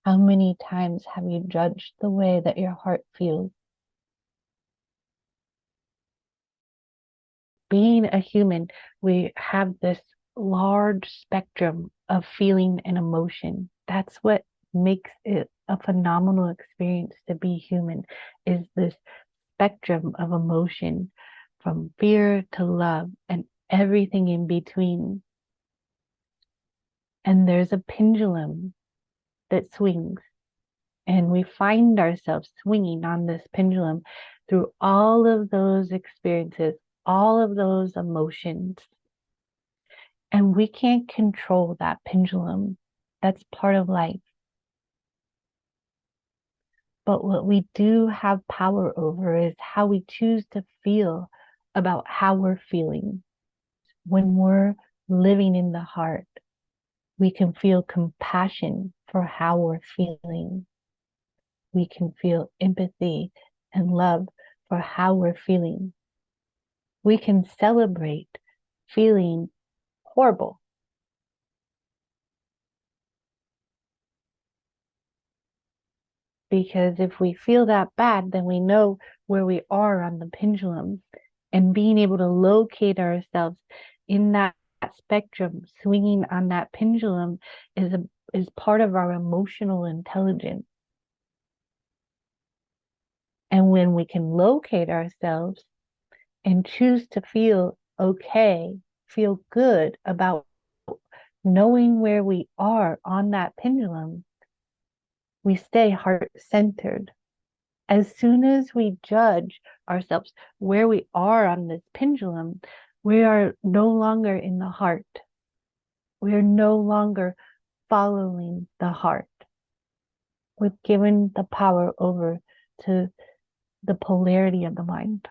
How many times have you judged the way that your heart feels? Being a human, we have this large spectrum of feeling and emotion. That's what makes it a phenomenal experience to be human, is this spectrum of emotion from fear to love and everything in between. And there's a pendulum that swings, and we find ourselves swinging on this pendulum through all of those experiences, all of those emotions. And we can't control that pendulum. That's part of life. But what we do have power over is how we choose to feel about how we're feeling. When we're living in the heart, we can feel compassion for how we're feeling. We can feel empathy and love for how we're feeling. We can celebrate feeling horrible, because if we feel that bad, then we know where we are on the pendulum, and being able to locate ourselves in that spectrum, swinging on that pendulum, is part of our emotional intelligence. And when we can locate ourselves and choose to feel okay, feel good about knowing where we are on that pendulum, we stay heart centered. As soon as we judge ourselves where we are on this pendulum, we are no longer in the heart. We are no longer following the heart. We've given the power over to the polarity of the mind.